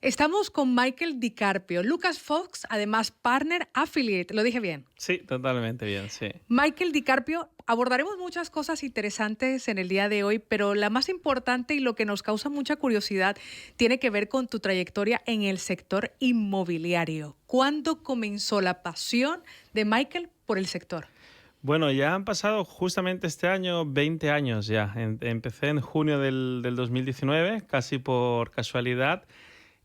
Estamos con Michael DiCarpio, Lucas Fox, además partner affiliate. ¿Lo dije bien? Sí, totalmente bien, sí. Michael DiCarpio, abordaremos muchas cosas interesantes en el día de hoy, pero la más importante y lo que nos causa mucha curiosidad tiene que ver con tu trayectoria en el sector inmobiliario. ¿Cuándo comenzó la pasión de Michael por el sector? Bueno, ya han pasado justamente este año 20 años ya. Empecé en junio del 2019, casi por casualidad,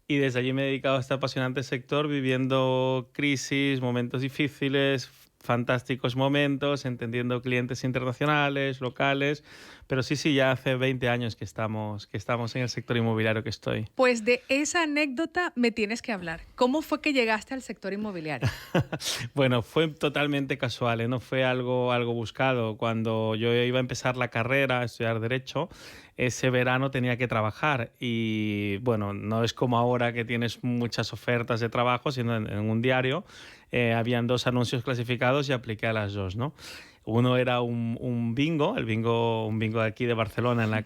y desde allí me he dedicado a este apasionante sector, viviendo crisis, momentos difíciles, fantásticos momentos, entendiendo clientes internacionales, locales, pero sí, ya hace 20 años que estamos en el sector inmobiliario que estoy. Pues de esa anécdota me tienes que hablar. ¿Cómo fue que llegaste al sector inmobiliario? Bueno, fue totalmente casual, ¿eh? No fue algo buscado. Cuando yo iba a empezar la carrera, a estudiar Derecho, ese verano tenía que trabajar y, bueno, no es como ahora que tienes muchas ofertas de trabajo, sino en un diario habían dos anuncios clasificados y apliqué a las dos, ¿no? Uno era un bingo, un bingo de aquí de Barcelona en la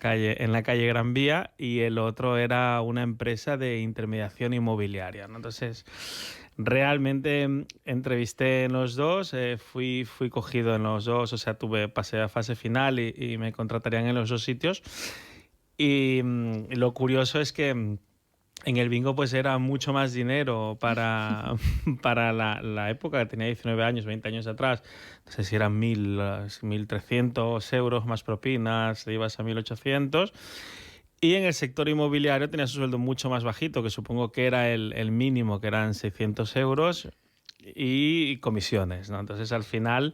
calle Gran Vía, y el otro era una empresa de intermediación inmobiliaria, ¿no? Entonces, realmente entrevisté en los dos, fui cogido en los dos, o sea, pasé a fase final y me contratarían en los dos sitios. Y lo curioso es que en el bingo pues era mucho más dinero para la época, que tenía 19 años, 20 años atrás. No sé si eran 1.300 euros más propinas, te ibas a 1.800. Y en el sector inmobiliario tenía su sueldo mucho más bajito, que supongo que era el mínimo, que eran 600 euros, y comisiones, ¿no? Entonces, al final,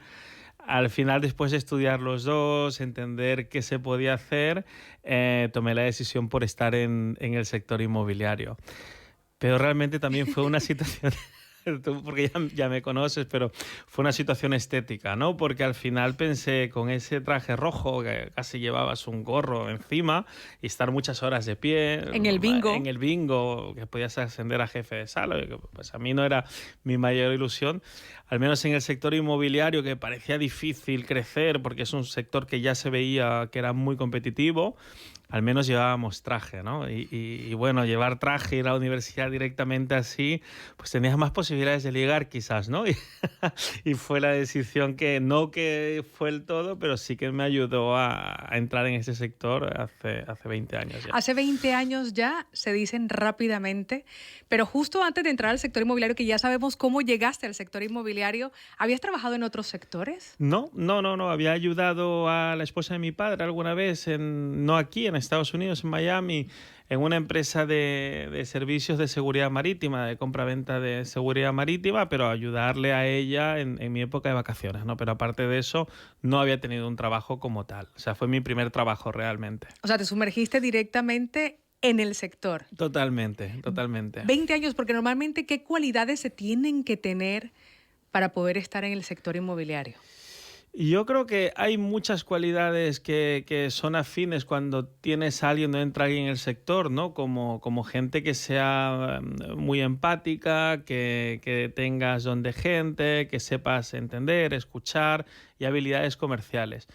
después de estudiar los dos, entender qué se podía hacer, tomé la decisión por estar en el sector inmobiliario. Pero realmente también fue una situación, tú porque ya me conoces, pero fue una situación estética, ¿no? Porque al final pensé, con ese traje rojo, que casi llevabas un gorro encima, y estar muchas horas de pie En el bingo. en el bingo, que podías ascender a jefe de sala, que pues a mí no era mi mayor ilusión, al menos en el sector inmobiliario, que parecía difícil crecer, porque es un sector que ya se veía que era muy competitivo. Al menos llevábamos traje, ¿no? Y bueno, llevar traje, ir a la universidad directamente así, pues tenías más posibilidades de ligar quizás, ¿no? Y fue la decisión que fue el todo, pero sí que me ayudó a entrar en ese sector hace 20 años ya. Hace 20 años ya, se dicen rápidamente, pero justo antes de entrar al sector inmobiliario, que ya sabemos cómo llegaste al sector inmobiliario, ¿habías trabajado en otros sectores? No. Había ayudado a la esposa de mi padre alguna vez, no aquí, en Estados Unidos, en Miami, en una empresa de servicios de seguridad marítima, de compra-venta de seguridad marítima, pero ayudarle a ella en mi época de vacaciones, ¿no? Pero aparte de eso, no había tenido un trabajo como tal. O sea, fue mi primer trabajo realmente. O sea, te sumergiste directamente en el sector. Totalmente. 20 años, porque normalmente, ¿qué cualidades se tienen que tener para poder estar en el sector inmobiliario? Yo creo que hay muchas cualidades que son afines cuando tienes a alguien o entra alguien en el sector, ¿no? Como gente que sea muy empática, que tengas don de gente, que sepas entender, escuchar, y habilidades comerciales.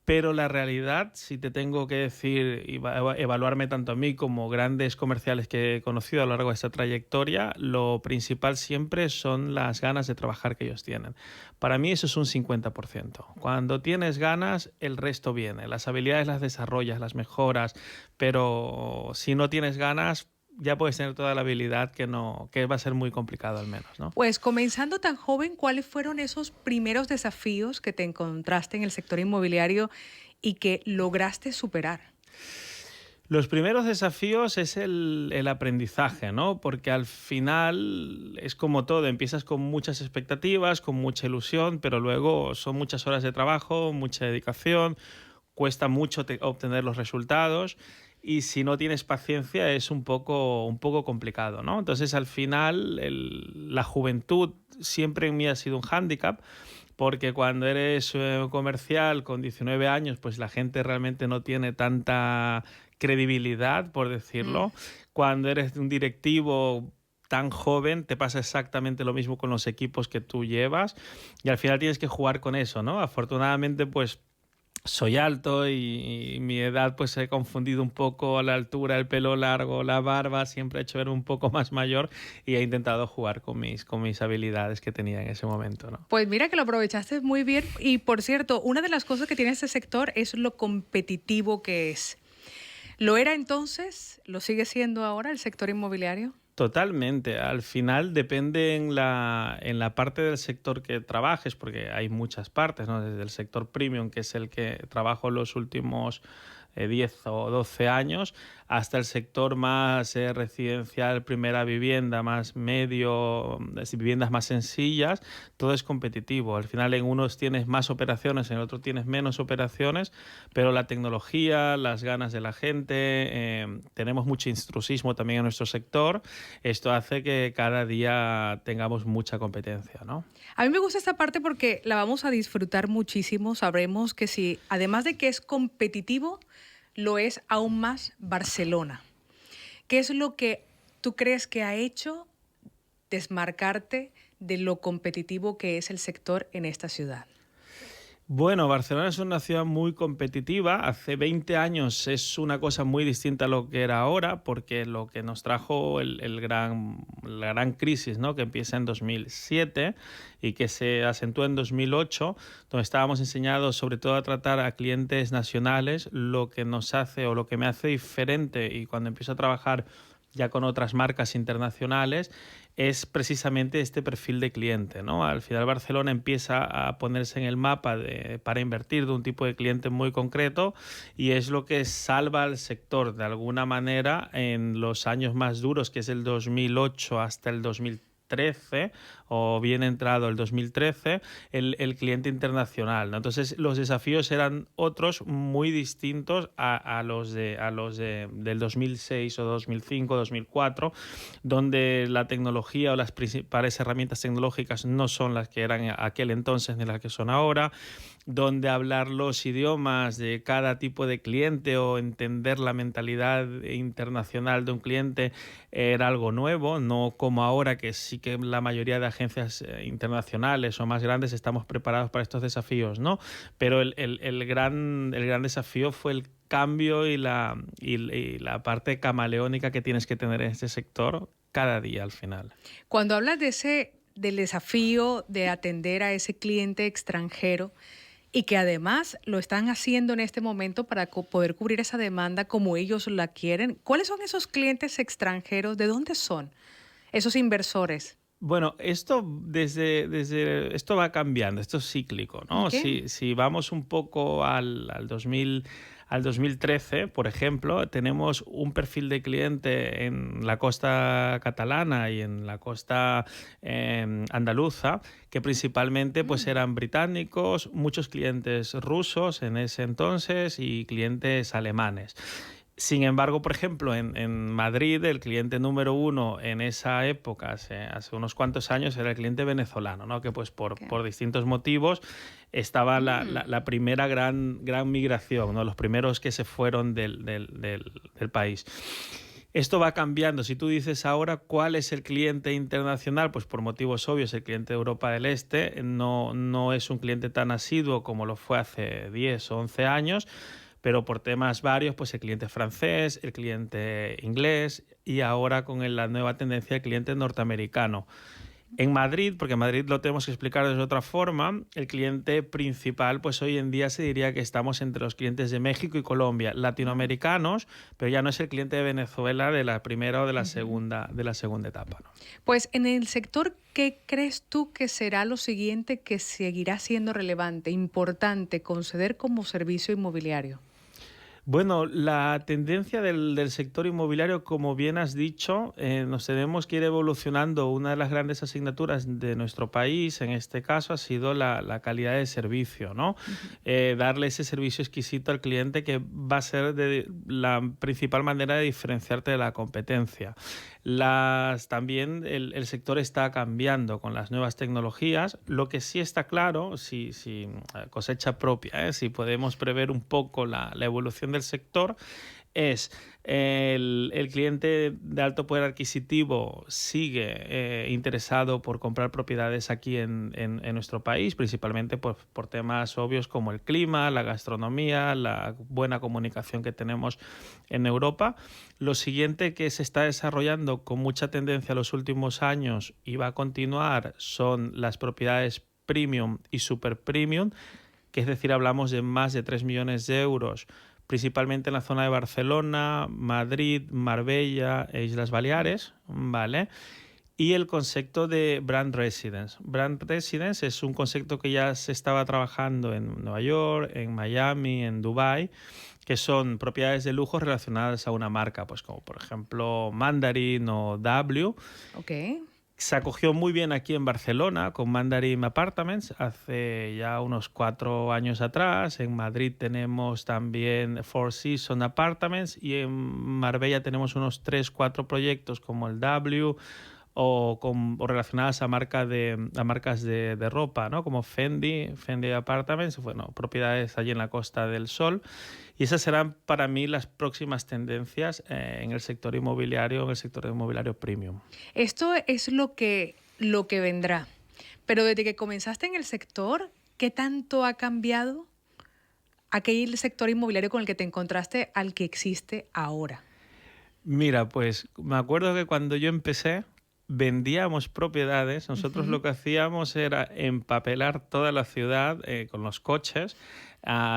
Pero la realidad, si te tengo que decir y evaluarme tanto a mí como grandes comerciales que he conocido a lo largo de esta trayectoria, lo principal siempre son las ganas de trabajar que ellos tienen. Para mí eso es un 50%. Cuando tienes ganas, el resto viene. Las habilidades las desarrollas, las mejoras, pero si no tienes ganas, ya puedes tener toda la habilidad que va a ser muy complicado al menos, ¿no? Pues comenzando tan joven, ¿cuáles fueron esos primeros desafíos que te encontraste en el sector inmobiliario y que lograste superar? Los primeros desafíos es el aprendizaje, ¿no? Porque al final es como todo, empiezas con muchas expectativas, con mucha ilusión, pero luego son muchas horas de trabajo, mucha dedicación, cuesta mucho obtener los resultados, y si no tienes paciencia es un poco complicado, ¿no? Entonces, al final, la juventud siempre en mí ha sido un hándicap, porque cuando eres comercial con 19 años, pues la gente realmente no tiene tanta credibilidad, por decirlo. Cuando eres un directivo tan joven, te pasa exactamente lo mismo con los equipos que tú llevas, y al final tienes que jugar con eso, ¿no? Afortunadamente, pues soy alto y mi edad pues he confundido un poco la altura, el pelo largo, la barba, siempre he hecho ver un poco más mayor y he intentado jugar con mis habilidades que tenía en ese momento, ¿no? Pues mira que lo aprovechaste muy bien y por cierto, una de las cosas que tiene este sector es lo competitivo que es. ¿Lo era entonces? ¿Lo sigue siendo ahora el sector inmobiliario? Totalmente. Al final depende en la parte del sector que trabajes, porque hay muchas partes, ¿no? Desde el sector premium, que es el que trabajo los últimos 10 o 12 años, hasta el sector más residencial, primera vivienda, más medio, viviendas más sencillas, todo es competitivo. Al final en unos tienes más operaciones, en otros tienes menos operaciones, pero la tecnología, las ganas de la gente, tenemos mucho intrusismo también en nuestro sector. Esto hace que cada día tengamos mucha competencia, ¿no? A mí me gusta esta parte porque la vamos a disfrutar muchísimo. Sabremos que si, además de que es competitivo, lo es aún más Barcelona. ¿Qué es lo que tú crees que ha hecho desmarcarte de lo competitivo que es el sector en esta ciudad? Bueno, Barcelona es una ciudad muy competitiva. Hace 20 años es una cosa muy distinta a lo que era ahora, porque lo que nos trajo la gran crisis, ¿no? Que empieza en 2007 y que se acentúa en 2008, donde estábamos enseñados sobre todo a tratar a clientes nacionales, lo que nos hace o lo que me hace diferente y cuando empiezo a trabajar ya con otras marcas internacionales, es precisamente este perfil de cliente, ¿no? Al final Barcelona empieza a ponerse en el mapa para invertir de un tipo de cliente muy concreto y es lo que salva al sector de alguna manera en los años más duros, que es el 2008 hasta el 2013 o bien entrado el 2013, el cliente internacional, ¿no? Entonces los desafíos eran otros muy distintos a del 2006 o 2005, 2004, donde la tecnología o las principales herramientas tecnológicas no son las que eran en aquel entonces ni las que son ahora, donde hablar los idiomas de cada tipo de cliente o entender la mentalidad internacional de un cliente era algo nuevo, no como ahora que sí que la mayoría de agencias internacionales o más grandes estamos preparados para estos desafíos, ¿no? Pero el gran desafío fue el cambio y la parte camaleónica que tienes que tener en este sector cada día al final. Cuando hablas del desafío de atender a ese cliente extranjero y que además lo están haciendo en este momento para poder cubrir esa demanda como ellos la quieren, ¿cuáles son esos clientes extranjeros? ¿De dónde son esos inversores? Bueno, esto va cambiando, esto es cíclico, ¿no? ¿Ok? Si vamos un poco al 2013, por ejemplo, tenemos un perfil de cliente en la costa catalana y en la costa andaluza, que principalmente pues eran británicos, muchos clientes rusos en ese entonces y clientes alemanes. Sin embargo, por ejemplo, en Madrid el cliente número uno en esa época, hace unos cuantos años, era el cliente venezolano, ¿no? Que pues Ok. por distintos motivos estaba Mm. la primera gran migración, ¿no? Los primeros que se fueron del país. Esto va cambiando. Si tú dices ahora cuál es el cliente internacional, pues por motivos obvios el cliente de Europa del Este no es un cliente tan asiduo como lo fue hace 10 o 11 años, pero por temas varios, pues el cliente francés, el cliente inglés y ahora con la nueva tendencia el cliente norteamericano. En Madrid, porque en Madrid lo tenemos que explicar de otra forma, el cliente principal, pues hoy en día se diría que estamos entre los clientes de México y Colombia, latinoamericanos, pero ya no es el cliente de Venezuela de la primera o Ujú. de la segunda etapa, ¿no? Pues en el sector, ¿qué crees tú que será lo siguiente que seguirá siendo relevante, importante, conceder como servicio inmobiliario? Bueno, la tendencia del sector inmobiliario, como bien has dicho, nos tenemos que ir evolucionando. Una de las grandes asignaturas de nuestro país, en este caso, ha sido la calidad de servicio, ¿no? Ujú. Darle ese servicio exquisito al cliente que va a ser la principal manera de diferenciarte de la competencia. También el sector está cambiando con las nuevas tecnologías. Lo que sí está claro, si cosecha propia, si podemos prever un poco la evolución del sector, es el cliente de alto poder adquisitivo sigue interesado por comprar propiedades aquí en nuestro país, principalmente por temas obvios como el clima, la gastronomía, la buena comunicación que tenemos en Europa. Lo siguiente que se está desarrollando con mucha tendencia en los últimos años y va a continuar son las propiedades premium y super premium, que es decir, hablamos de más de 3 millones de euros, principalmente en la zona de Barcelona, Madrid, Marbella e Islas Baleares, ¿vale? Y el concepto de Brand Residence. Brand Residence es un concepto que ya se estaba trabajando en Nueva York, en Miami, en Dubái, que son propiedades de lujo relacionadas a una marca, pues como por ejemplo Mandarin o W. Ok. Se acogió muy bien aquí en Barcelona con Mandarin Apartments hace ya unos 4 años atrás. En Madrid tenemos también Four Seasons Apartments y en Marbella tenemos unos 3-4 proyectos como el W o relacionadas a marcas de ropa, ¿no? Como Fendi Apartments, bueno, propiedades allí en la Costa del Sol. Y esas serán para mí las próximas tendencias en el sector inmobiliario premium. Esto es lo que vendrá. Pero desde que comenzaste en el sector, ¿qué tanto ha cambiado aquel sector inmobiliario con el que te encontraste al que existe ahora? Mira, pues me acuerdo que cuando yo empecé, vendíamos propiedades. Nosotros Ujú. lo que hacíamos era empapelar toda la ciudad con los coches,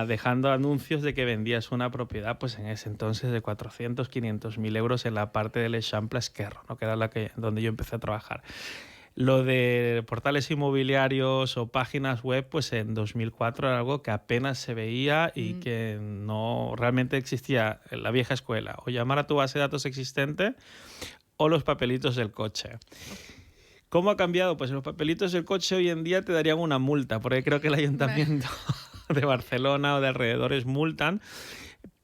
dejando anuncios de que vendías una propiedad, pues en ese entonces de 400, 500 mil euros en la parte del Eixample Esquerro, ¿no? Que era donde yo empecé a trabajar. Lo de portales inmobiliarios o páginas web, pues en 2004 era algo que apenas se veía y Mm. que no realmente existía en la vieja escuela. O llamar a tu base de datos existente o los papelitos del coche. ¿Cómo ha cambiado? Pues los papelitos del coche hoy en día te darían una multa, porque creo que el ayuntamiento de Barcelona o de alrededores multan,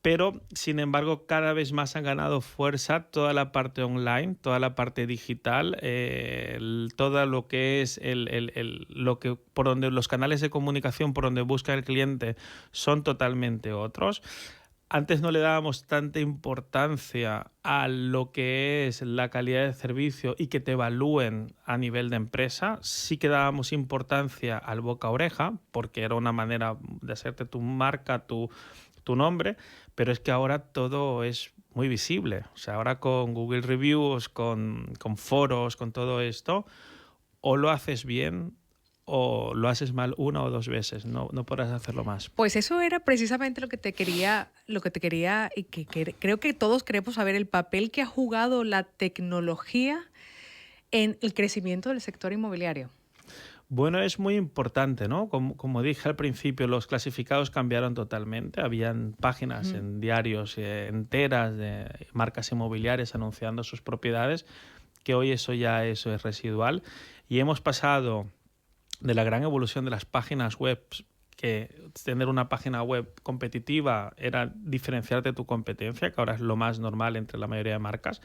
pero sin embargo cada vez más han ganado fuerza toda la parte online, toda la parte digital, todo lo que es lo que por donde los canales de comunicación por donde busca el cliente son totalmente otros. Antes no le dábamos tanta importancia a lo que es la calidad de servicio y que te evalúen a nivel de empresa. Sí que dábamos importancia al boca a oreja, porque era una manera de hacerte tu marca, tu nombre, pero es que ahora todo es muy visible. O sea, ahora con Google Reviews, con foros, con todo esto, o lo haces bien o lo haces mal 1 o 2 veces, no podrás hacerlo más. Pues eso era precisamente lo que te quería y creo que todos queremos saber el papel que ha jugado la tecnología en el crecimiento del sector inmobiliario. Bueno, es muy importante, ¿no? Como dije al principio, los clasificados cambiaron totalmente. Habían páginas Ujú. en diarios enteras de marcas inmobiliarias anunciando sus propiedades, que hoy eso es residual. Y hemos pasado de la gran evolución de las páginas web, que tener una página web competitiva era diferenciarte de tu competencia, que ahora es lo más normal entre la mayoría de marcas.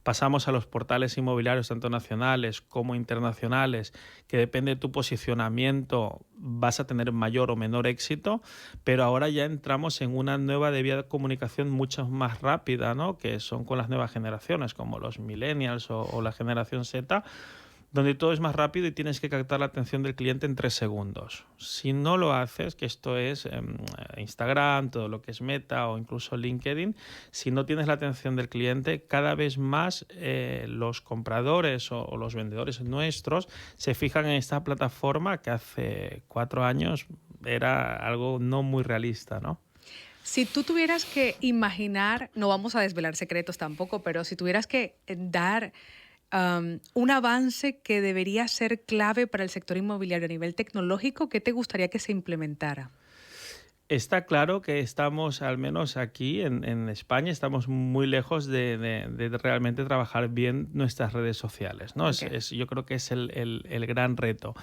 Pasamos a los portales inmobiliarios, tanto nacionales como internacionales, que depende de tu posicionamiento, vas a tener mayor o menor éxito, pero ahora ya entramos en una nueva vía de comunicación mucho más rápida, ¿no? Que son con las nuevas generaciones, como los millennials o la generación Z, donde todo es más rápido y tienes que captar la atención del cliente en 3 segundos. Si no lo haces, que esto es Instagram, todo lo que es Meta o incluso LinkedIn, si no tienes la atención del cliente, cada vez más los compradores o los vendedores nuestros se fijan en esta plataforma que hace 4 años era algo no muy realista, ¿no? Si tú tuvieras que imaginar, no vamos a desvelar secretos tampoco, pero si tuvieras que dar un avance que debería ser clave para el sector inmobiliario a nivel tecnológico, ¿qué te gustaría que se implementara? Está claro que estamos, al menos aquí en España, estamos muy lejos de realmente trabajar bien nuestras redes sociales, ¿no? Ok. Yo creo que es el gran reto.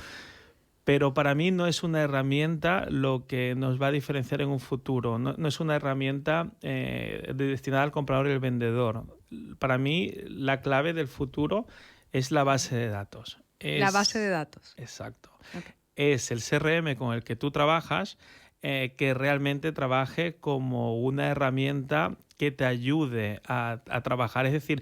Pero para mí no es una herramienta lo que nos va a diferenciar en un futuro. No es una herramienta destinada al comprador y el vendedor. Para mí la clave del futuro es la base de datos. La base de datos. Exacto. Ok. Es el CRM con el que tú trabajas, que realmente trabaje como una herramienta que te ayude a trabajar. Es decir,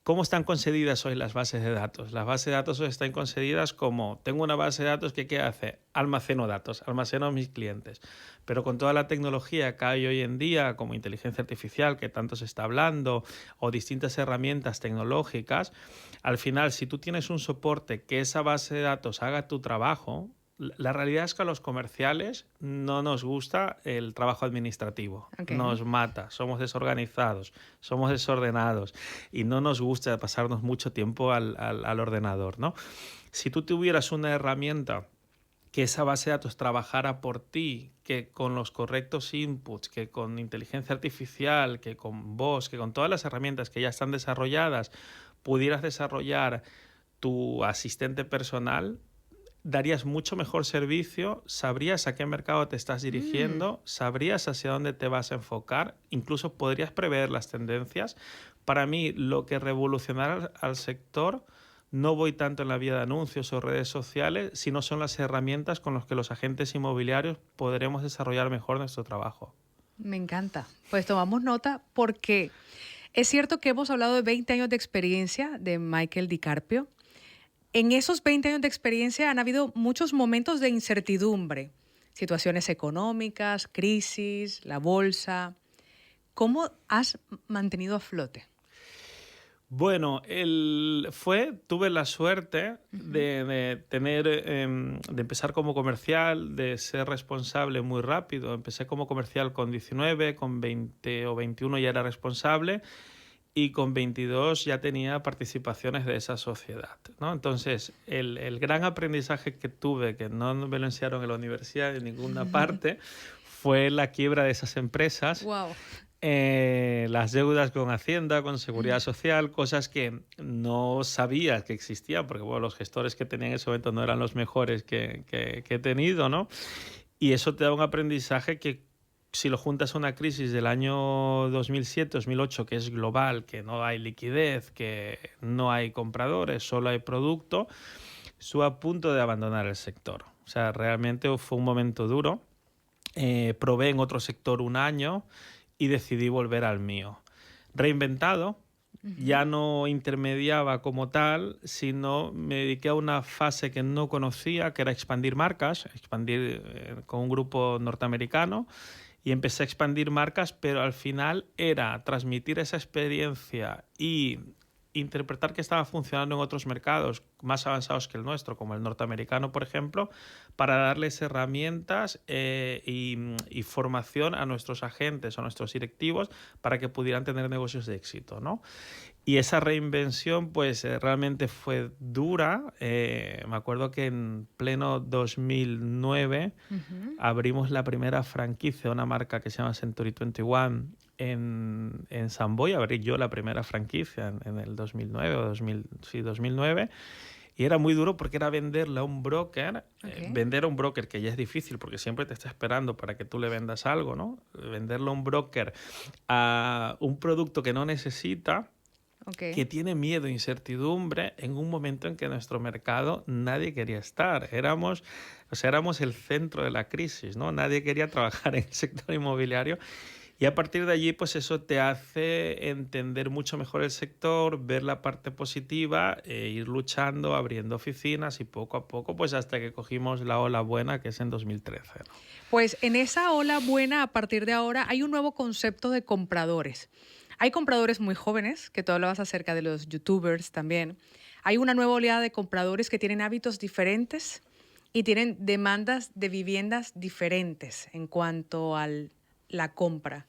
¿cómo están concedidas hoy las bases de datos? Las bases de datos hoy están concedidas como, tengo una base de datos que ¿qué hace? Almaceno datos, almaceno a mis clientes. Pero con toda la tecnología que hay hoy en día, como inteligencia artificial, que tanto se está hablando, o distintas herramientas tecnológicas, al final, si tú tienes un soporte que esa base de datos haga tu trabajo, la realidad es que a los comerciales no nos gusta el trabajo administrativo, Ok. nos mata, somos desorganizados, somos desordenados y no nos gusta pasarnos mucho tiempo al ordenador, ¿no? Si tú tuvieras una herramienta que esa base de datos trabajara por ti, que con los correctos inputs, que con inteligencia artificial, que con voz, que con todas las herramientas que ya están desarrolladas, pudieras desarrollar tu asistente personal, darías mucho mejor servicio, sabrías a qué mercado te estás dirigiendo, sabrías hacia dónde te vas a enfocar, incluso podrías prever las tendencias. Para mí, lo que revolucionará al sector no voy tanto en la vía de anuncios o redes sociales, sino son las herramientas con las que los agentes inmobiliarios podremos desarrollar mejor nuestro trabajo. Me encanta. Pues tomamos nota porque es cierto que hemos hablado de 20 años de experiencia de Michael Di Carpio. En esos 20 años de experiencia han habido muchos momentos de incertidumbre, situaciones económicas, crisis, la bolsa. ¿Cómo has mantenido a flote? Bueno, tuve la suerte de tener, de empezar como comercial, de ser responsable muy rápido. Empecé como comercial con 19, con 20 o 21 ya era responsable y con 22 ya tenía participaciones de esa sociedad, ¿no? Entonces, el gran aprendizaje que tuve, que no me lo enseñaron en la universidad en ninguna parte, fue la quiebra de esas empresas. Wow. Las deudas con Hacienda, con Seguridad Social, cosas que no sabía que existían, porque bueno, los gestores que tenía en ese momento no eran los mejores que he tenido, ¿no? Y eso te da un aprendizaje que si lo juntas a una crisis del año 2007-2008, que es global, que no hay liquidez, que no hay compradores, solo hay producto, estuve a punto de abandonar el sector. O sea, realmente fue un momento duro. Probé en otro sector un año y decidí volver al mío. Reinventado, ya no intermediaba como tal, sino me dediqué a una fase que no conocía, que era expandir marcas, expandir con un grupo norteamericano, y empecé a expandir marcas, pero al final era transmitir esa experiencia y interpretar que estaba funcionando en otros mercados más avanzados que el nuestro, como el norteamericano, por ejemplo, para darles herramientas y formación a nuestros agentes, a nuestros directivos, para que pudieran tener negocios de éxito, ¿no? Y esa reinvención, pues realmente fue dura. Me acuerdo que en pleno 2009 abrimos la primera franquicia, una marca que se llama Century 21 en Samboy. Abrí yo la primera franquicia en el 2009 o 2009. Y era muy duro porque era venderle a un broker. Okay. Vender a un broker, que ya es difícil porque siempre te está esperando para que tú le vendas algo, ¿no? Venderle a un broker a un producto que no necesita, Okay. que tiene miedo, incertidumbre, en un momento en que en nuestro mercado nadie quería estar. Éramos el centro de la crisis, ¿no? Nadie quería trabajar en el sector inmobiliario. Y a partir de allí, pues eso te hace entender mucho mejor el sector, ver la parte positiva, ir luchando, abriendo oficinas y poco a poco, pues hasta que cogimos la ola buena, que es en 2013, ¿no? Pues en esa ola buena, a partir de ahora, hay un nuevo concepto de compradores. Hay compradores muy jóvenes, que tú hablabas acerca de los youtubers también. Hay una nueva oleada de compradores que tienen hábitos diferentes y tienen demandas de viviendas diferentes en cuanto a la compra.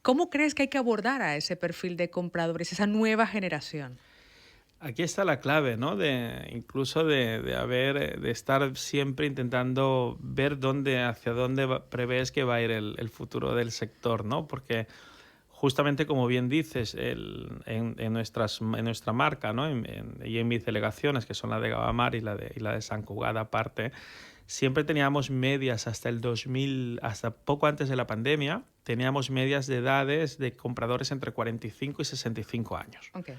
¿Cómo crees que hay que abordar a ese perfil de compradores, esa nueva generación? Aquí está la clave, ¿no? Incluso de estar siempre intentando ver hacia dónde prevés que va a ir el futuro del sector, ¿no? Porque justamente como bien dices, en nuestra marca, ¿no? Y en mis delegaciones, que son la de Gavamar y la de Sant Cugat aparte, siempre teníamos medias hasta el 2000, hasta poco antes de la pandemia, teníamos medias de edades de compradores entre 45 y 65 años. Okay.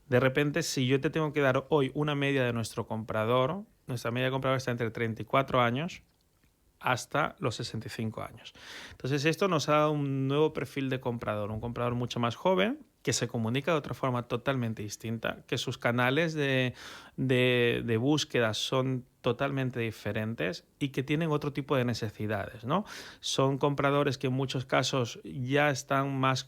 De repente, si yo te tengo que dar hoy una media de nuestro comprador, nuestra media de comprador está entre 34 años hasta los 65 años. Entonces esto nos ha dado un nuevo perfil de comprador, un comprador mucho más joven, que se comunica de otra forma totalmente distinta, que sus canales de búsqueda son totalmente diferentes y que tienen otro tipo de necesidades, ¿no? Son compradores que en muchos casos ya están más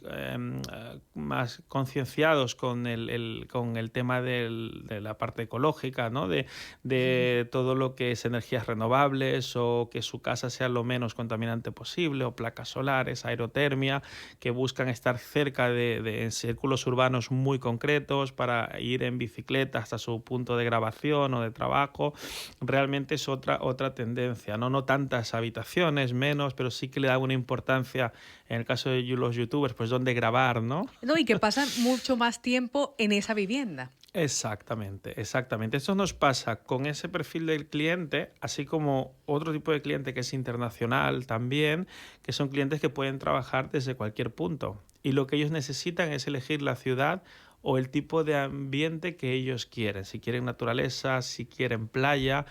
concienciados con el tema de la parte ecológica, ¿no? De todo lo que es energías renovables o que su casa sea lo menos contaminante posible, o placas solares, aerotermia, que buscan estar cerca de círculos urbanos muy concretos para ir en bicicleta hasta su punto de grabación o de trabajo. Realmente es otra tendencia, ¿no? No tantas habitaciones, menos, pero sí que le da una importancia, en el caso de los youtubers, pues dónde grabar, ¿no? No, y que pasan mucho más tiempo en esa vivienda. Exactamente, exactamente. Esto nos pasa con ese perfil del cliente, así como otro tipo de cliente que es internacional también, que son clientes que pueden trabajar desde cualquier punto. Y lo que ellos necesitan es elegir la ciudad o el tipo de ambiente que ellos quieren. Si quieren naturaleza, si quieren playa,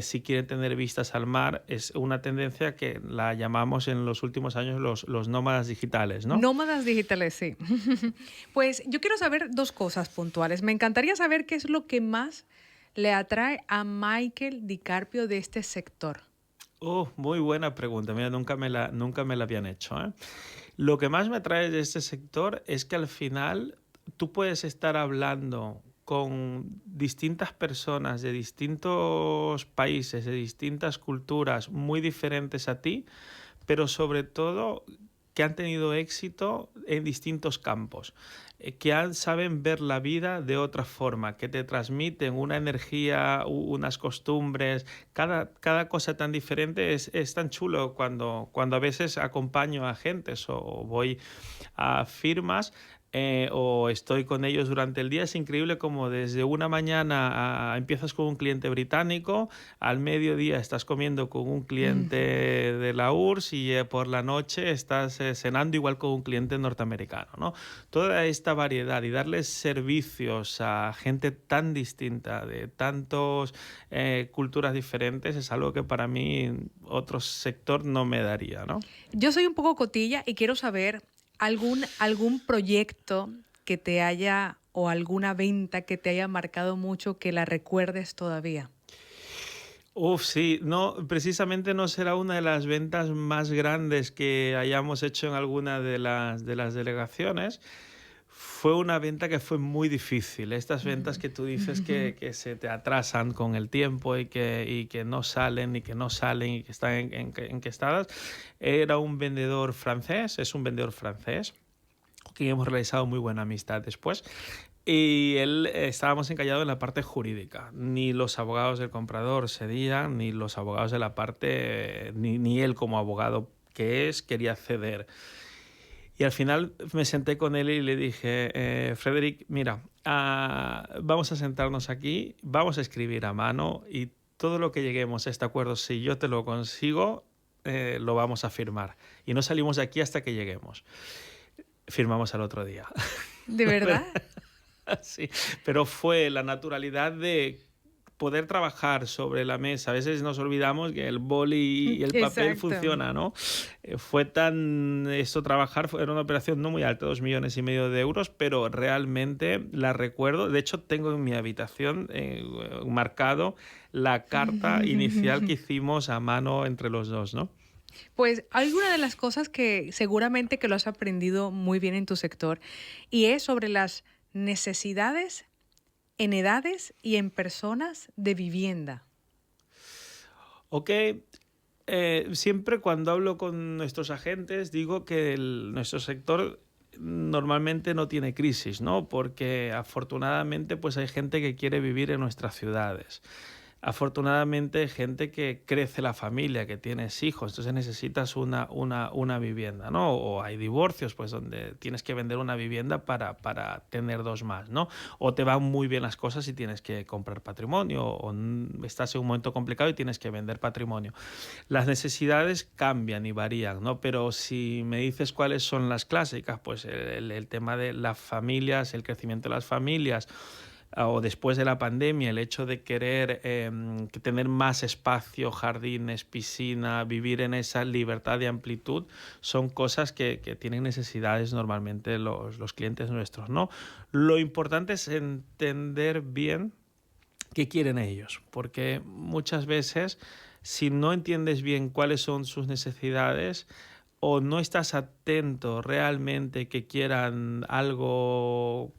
si quieren tener vistas al mar. Es una tendencia que la llamamos en los últimos años los nómadas digitales, ¿no? Nómadas digitales, sí. Pues yo quiero saber dos cosas puntuales. Me encantaría saber qué es lo que más le atrae a Michael Di Carpio de este sector. Oh, muy buena pregunta. Mira, nunca me la habían hecho, ¿eh? Lo que más me atrae de este sector es que al final tú puedes estar hablando con distintas personas de distintos países, de distintas culturas muy diferentes a ti, pero sobre todo que han tenido éxito en distintos campos, saben ver la vida de otra forma, que te transmiten una energía, unas costumbres, cada cosa tan diferente es tan chulo cuando a veces acompaño a agentes o voy a firmas o estoy con ellos durante el día. Es increíble como desde una mañana empiezas con un cliente británico, al mediodía estás comiendo con un cliente de la URSS y por la noche estás cenando igual con un cliente norteamericano, ¿no? Toda esta variedad y darles servicios a gente tan distinta, de tantas culturas diferentes, es algo que para mí otro sector no me daría, ¿no? Yo soy un poco cotilla y quiero saber algún proyecto que te haya o alguna venta que te haya marcado mucho que la recuerdes todavía. Uf, sí, no, precisamente no será una de las ventas más grandes que hayamos hecho en alguna de las delegaciones. Fue una venta que fue muy difícil. Estas ventas que tú dices que se te atrasan con el tiempo y que no salen y que no salen y que están enquestadas. Era un vendedor francés, es un vendedor francés, que hemos realizado muy buena amistad después. Y él estábamos encallados en la parte jurídica. Ni los abogados del comprador cedían, ni los abogados de la parte, ni él como abogado que es, quería ceder. Y al final me senté con él y le dije, Frederic, mira, vamos a sentarnos aquí, vamos a escribir a mano y todo lo que lleguemos a este acuerdo, si yo te lo consigo, lo vamos a firmar. Y no salimos de aquí hasta que lleguemos. Firmamos al otro día. ¿De verdad? Sí, pero fue la naturalidad de poder trabajar sobre la mesa. A veces nos olvidamos que el boli y el papel Exacto. funciona, ¿no? Era una operación no muy alta, 2,5 millones de euros, pero realmente la recuerdo. De hecho, tengo en mi habitación marcado la carta inicial que hicimos a mano entre los dos, ¿no? Pues alguna de las cosas que seguramente que lo has aprendido muy bien en tu sector y es sobre las necesidades en edades y en personas de vivienda. Ok, siempre cuando hablo con nuestros agentes digo que nuestro sector normalmente no tiene crisis, ¿no? Porque afortunadamente pues hay gente que quiere vivir en nuestras ciudades. Afortunadamente, gente que crece la familia, que tienes hijos, entonces necesitas una vivienda, ¿no? O hay divorcios, pues donde tienes que vender una vivienda para tener dos más, ¿no? O te van muy bien las cosas y tienes que comprar patrimonio, o estás en un momento complicado y tienes que vender patrimonio. Las necesidades cambian y varían, ¿no? Pero si me dices cuáles son las clásicas, pues el tema de las familias, el crecimiento de las familias, o después de la pandemia, el hecho de querer tener más espacio, jardines, piscina, vivir en esa libertad de amplitud, son cosas que tienen necesidades normalmente los clientes nuestros, ¿no? Lo importante es entender bien qué quieren ellos, porque muchas veces si no entiendes bien cuáles son sus necesidades o no estás atento realmente que quieran algo,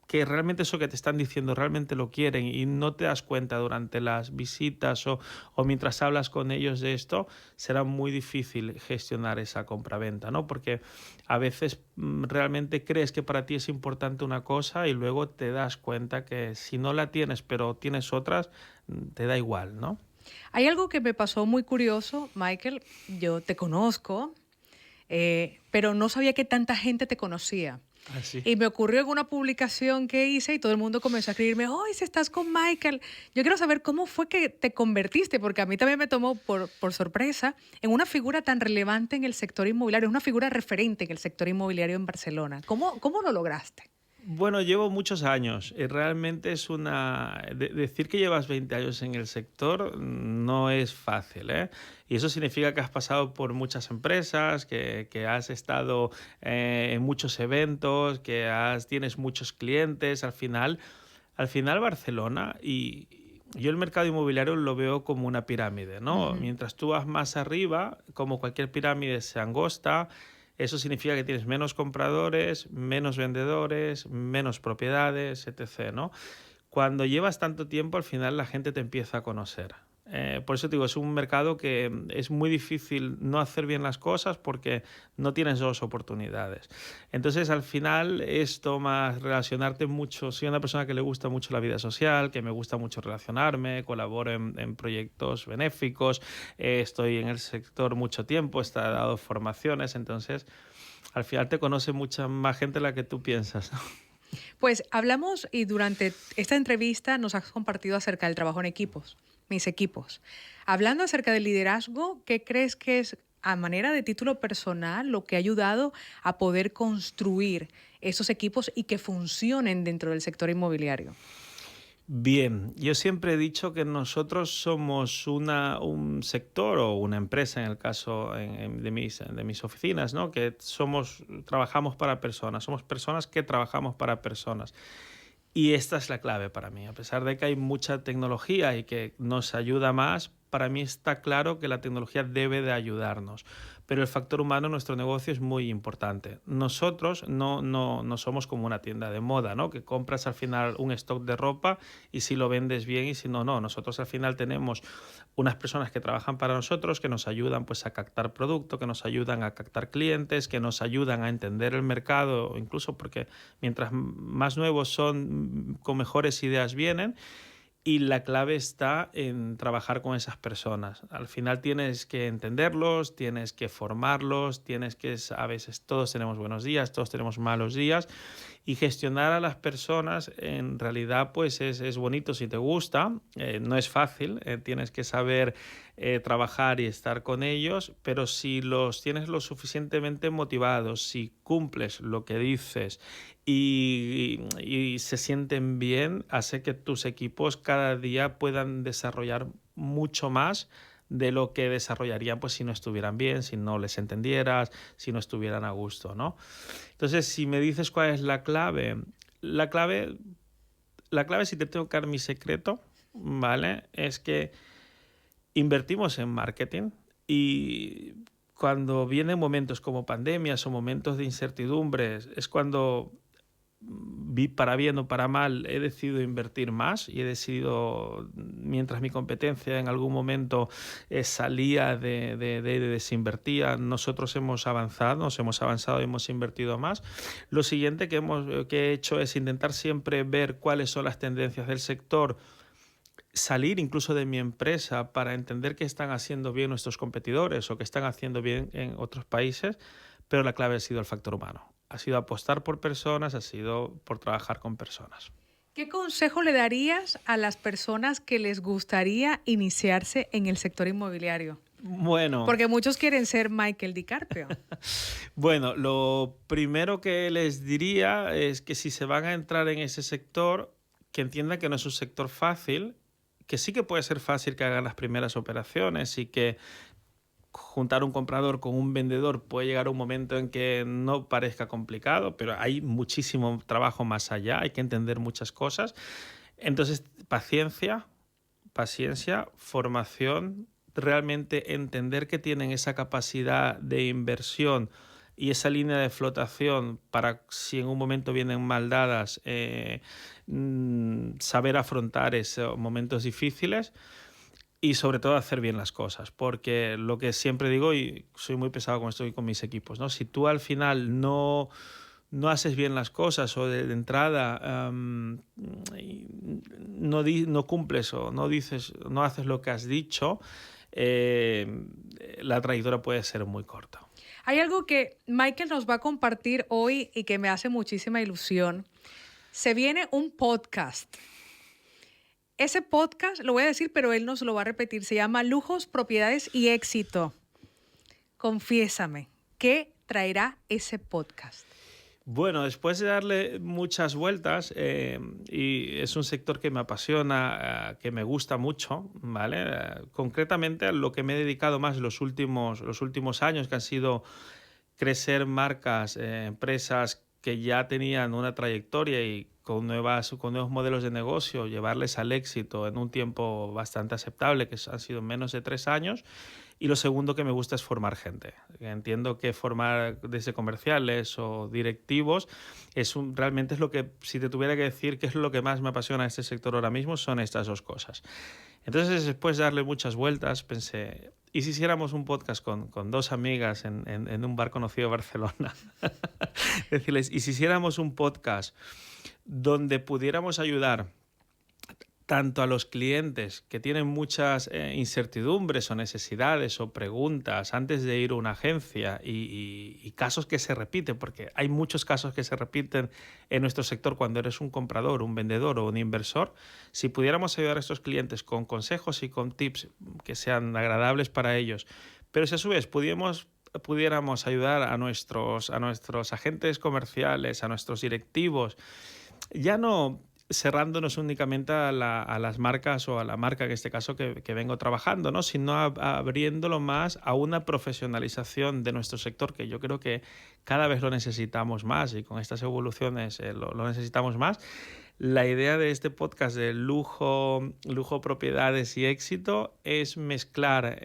que realmente eso que te están diciendo realmente lo quieren y no te das cuenta durante las visitas o mientras hablas con ellos de esto, será muy difícil gestionar esa compraventa, ¿no? Porque a veces realmente crees que para ti es importante una cosa y luego te das cuenta que si no la tienes pero tienes otras, te da igual, ¿no? Hay algo que me pasó muy curioso, Michael. Yo te conozco, pero no sabía que tanta gente te conocía. Así. Y me ocurrió en una publicación que hice y todo el mundo comenzó a escribirme, ¡oh, si estás con Michael! Yo quiero saber cómo fue que te convertiste, porque a mí también me tomó por sorpresa en una figura tan relevante en el sector inmobiliario, es una figura referente en el sector inmobiliario en Barcelona. ¿Cómo lo lograste? Bueno, llevo muchos años. Realmente es decir que llevas 20 años en el sector no es fácil, ¿eh? Y eso significa que has pasado por muchas empresas, que has estado en muchos eventos, tienes muchos clientes. Al final Barcelona y yo el mercado inmobiliario lo veo como una pirámide, ¿no? Ujú. Mientras tú vas más arriba, como cualquier pirámide se angosta, eso significa que tienes menos compradores, menos vendedores, menos propiedades, etc., ¿no? Cuando llevas tanto tiempo, al final la gente te empieza a conocer. Por eso te digo, es un mercado que es muy difícil no hacer bien las cosas porque no tienes dos oportunidades. Entonces, al final, esto más relacionarte mucho, soy una persona que le gusta mucho la vida social, que me gusta mucho relacionarme, colaboro en proyectos benéficos, estoy en el sector mucho tiempo, he dado formaciones, entonces, al final te conoce mucha más gente de la que tú piensas, ¿no? Pues hablamos y durante esta entrevista nos has compartido acerca del trabajo en equipos, mis equipos. Hablando acerca del liderazgo, ¿qué crees que es a manera de título personal lo que ha ayudado a poder construir esos equipos y que funcionen dentro del sector inmobiliario? Bien, yo siempre he dicho que nosotros somos un sector o una empresa, en el caso de mis oficinas, ¿no? Que trabajamos para personas, somos personas que trabajamos para personas. Y esta es la clave para mí. A pesar de que hay mucha tecnología y que nos ayuda más, para mí está claro que la tecnología debe de ayudarnos. Pero el factor humano en nuestro negocio es muy importante. Nosotros no somos como una tienda de moda, ¿no? Que compras al final un stock de ropa y si lo vendes bien y si no, no. Nosotros al final tenemos unas personas que trabajan para nosotros, que nos ayudan pues a captar producto, que nos ayudan a captar clientes, que nos ayudan a entender el mercado, incluso porque mientras más nuevos son, con mejores ideas vienen. Y la clave está en trabajar con esas personas. Al final tienes que entenderlos, tienes que formarlos, a veces todos tenemos buenos días, todos tenemos malos días, y gestionar a las personas en realidad pues es bonito si te gusta, no es fácil, tienes que saber trabajar y estar con ellos, pero si los tienes lo suficientemente motivados, si cumples lo que dices y se sienten bien, hace que tus equipos cada día puedan desarrollar mucho más de lo que desarrollarían pues si no estuvieran bien, si no les entendieras, si no estuvieran a gusto, ¿no? Entonces, si me dices cuál es la clave, la clave si te tengo que dar mi secreto, ¿vale? Es que invertimos en marketing y cuando vienen momentos como pandemias o momentos de incertidumbres, es cuando para bien o para mal, he decidido invertir más y he decidido, mientras mi competencia en algún momento salía de desinvertía, nosotros hemos avanzado y hemos invertido más. Lo siguiente que he hecho es intentar siempre ver cuáles son las tendencias del sector, salir incluso de mi empresa para entender qué están haciendo bien nuestros competidores o qué están haciendo bien en otros países, pero la clave ha sido el factor humano. Ha sido apostar por personas, ha sido por trabajar con personas. ¿Qué consejo le darías a las personas que les gustaría iniciarse en el sector inmobiliario? Bueno, Porque muchos quieren ser Michael DiCarpio. bueno, lo primero que les diría es que si se van a entrar en ese sector, que entiendan que no es un sector fácil, que sí que puede ser fácil que hagan las primeras operaciones y que juntar un comprador con un vendedor puede llegar a un momento en que no parezca complicado, pero hay muchísimo trabajo más allá, hay que entender muchas cosas. Entonces, paciencia, formación, realmente entender que tienen esa capacidad de inversión y esa línea de flotación para si en un momento vienen mal dadas, saber afrontar esos momentos difíciles y sobre todo hacer bien las cosas, porque lo que siempre digo, y soy muy pesado con esto y con mis equipos, ¿no? Si tú al final no haces bien las cosas o de entrada no cumples o no haces lo que has dicho, la trayectoria puede ser muy corta. Hay algo que Michael nos va a compartir hoy y que me hace muchísima ilusión. Se viene un podcast. Ese podcast, lo voy a decir, pero él nos lo va a repetir, se llama Lujos, Propiedades y Éxito. Confiésame, ¿qué traerá ese podcast? Bueno, después de darle muchas vueltas, y es un sector que me apasiona, que me gusta mucho, ¿vale? Concretamente a lo que me he dedicado más los últimos años, que han sido crecer marcas, empresas que ya tenían una trayectoria y con nuevos modelos de negocio, llevarles al éxito en un tiempo bastante aceptable, que han sido menos de 3 años. Y lo segundo que me gusta es formar gente. Entiendo que formar desde comerciales o directivos realmente es lo que, si te tuviera que decir qué es lo que más me apasiona en este sector ahora mismo, son estas dos cosas. Entonces, después de darle muchas vueltas, pensé, ¿y si hiciéramos un podcast con 2 amigas en un bar conocido de Barcelona? Decirles, ¿y si hiciéramos un podcast donde pudiéramos ayudar tanto a los clientes que tienen muchas incertidumbres o necesidades o preguntas antes de ir a una agencia y casos que se repiten, porque hay muchos casos que se repiten en nuestro sector cuando eres un comprador, un vendedor o un inversor? Si pudiéramos ayudar a estos clientes con consejos y con tips que sean agradables para ellos, pero si a su vez pudiéramos ayudar a nuestros agentes comerciales, a nuestros directivos, ya no cerrándonos únicamente a las marcas o a la marca, en este caso, que vengo trabajando, ¿no? Sino abriéndolo más a una profesionalización de nuestro sector, que yo creo que cada vez lo necesitamos más y con estas evoluciones lo necesitamos más. La idea de este podcast de lujo, propiedades y éxito es mezclar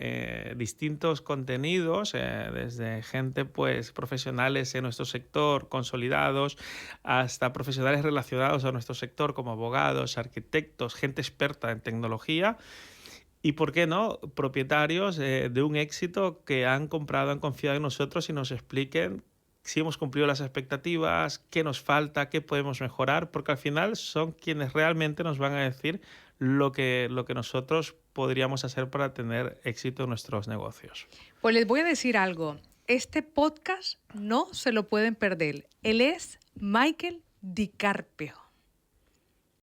distintos contenidos, desde gente pues profesionales en nuestro sector consolidados hasta profesionales relacionados a nuestro sector como abogados, arquitectos, gente experta en tecnología. Y, ¿por qué no?, propietarios de un éxito que han comprado, han confiado en nosotros y nos expliquen si hemos cumplido las expectativas, qué nos falta, qué podemos mejorar, porque al final son quienes realmente nos van a decir lo que nosotros podríamos hacer para tener éxito en nuestros negocios. Pues les voy a decir algo. Este podcast no se lo pueden perder. Él es Michael Di Carpio.